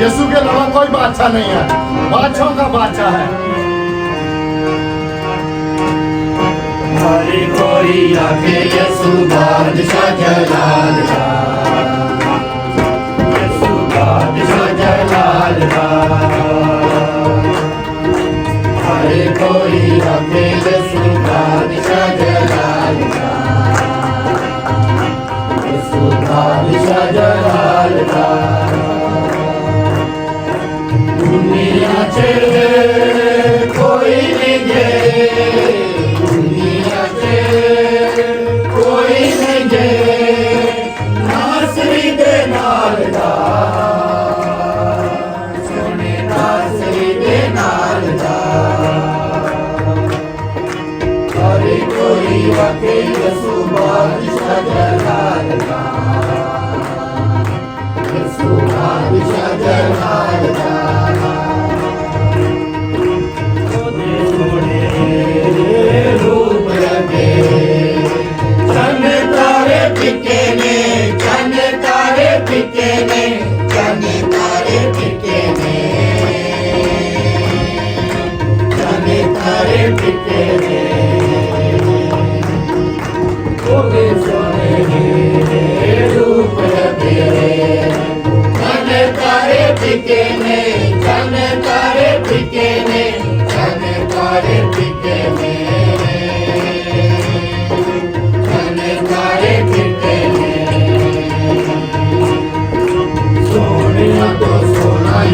यीशु के अलावा कोई बादशाह नहीं है, बादशाहों का बादशाह है। हरे कोई आके यीशु बादशाह जलाल का, यीशु बादशाह जलाल का। हरे कोई आके यीशु बादशाह जलाल का, यीशु बादशाह जलाल का। दुनिया से कोई नहीं गए, दुनिया से कोई नहीं गए, नासरी दे नाल दा, सोने नासरी दे नाल दा। हरे कोई आके यीशु बादशाह जलाल का, यीशु बादशाह जलाल का।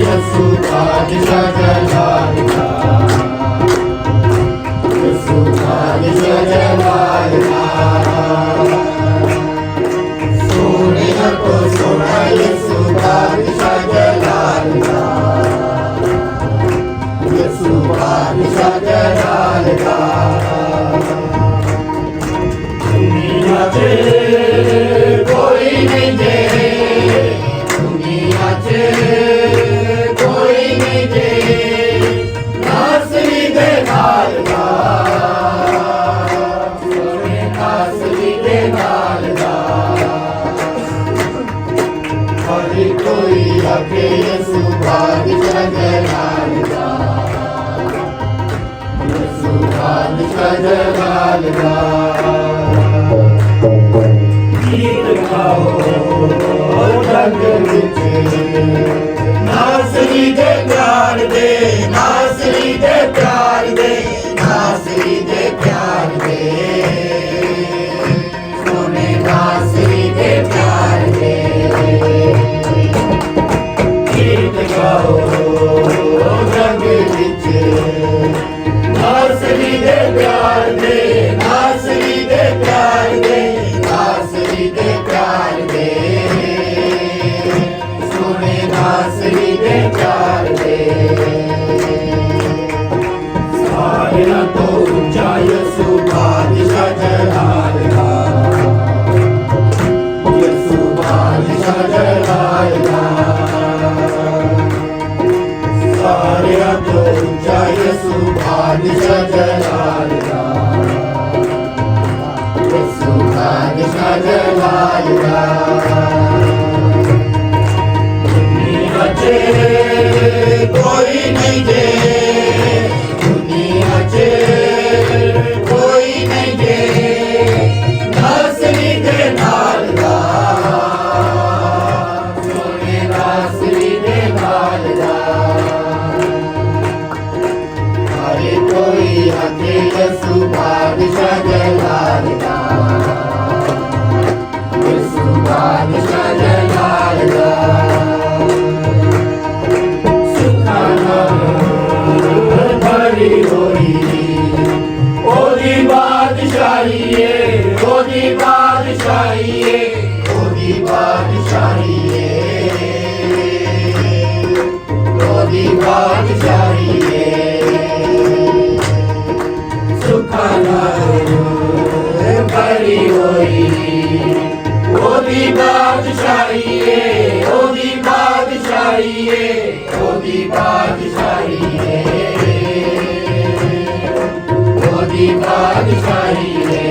यीशु बादशाह जलाल का, यीशु बादशाह जलाल का। सोने को सोना यीशु बादशाह जलाल का, यीशु बादशाह जलाल का। दुनिया से कोई नहीं दे, दुनिया से यीशु बादशाह जलाल का, यीशु बादशाह जलाल का। गीत गाओ रंग विच, नासरी दे प्यार दे, नासरी दे प्यार दे, नासरी दे प्यार दे, सोने नासरी दे प्यार दे। गाओ रंग विच, नासरी दे प्यार दे, नासरी दे प्यार दे, नासरी दे प्यार दे, सोने नासरी दे प्यार दे। सारियां तो ऊंचा यीशु बादशाह जलाल का, यीशु बादशाह जलाल का। सारियां तो ऊंचा यीशु बादशाह जलाल का, यीशु बादशाह जलाल का। दुनिया से कोई नहीं दे, दुनिया से कोई नहीं दे, नासरी दे नाल दा, सोने नासरी दे नाल दा। हरे कोई आके यीशु बादशाह जलाल का, यीशु बादशाह जलाल का। सुखाना भरी होई ओदी बादशाही है, ओदी बादशाही है, ओदी बादशाही है, ओदी बादशाही है। सुखाना भरी होई ओदी बादशाही है, ओदी बादशाही है, ओदी बादशाही है, ओदी बादशाही है।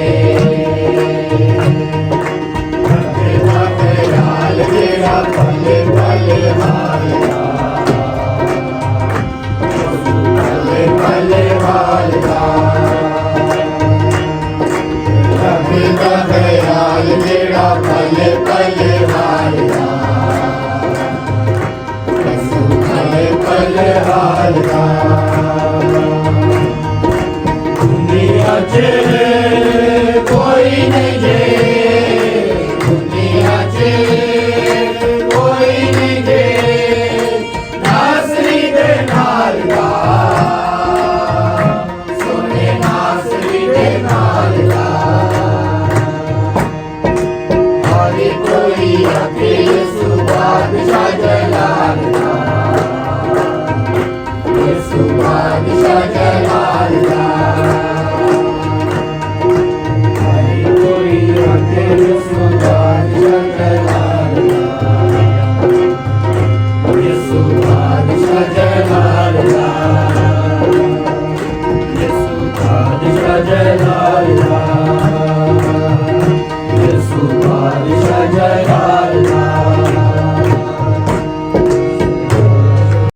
तेरा तेरा तेरा पले पले हाल ਬਲਹਾਰ ਦਾ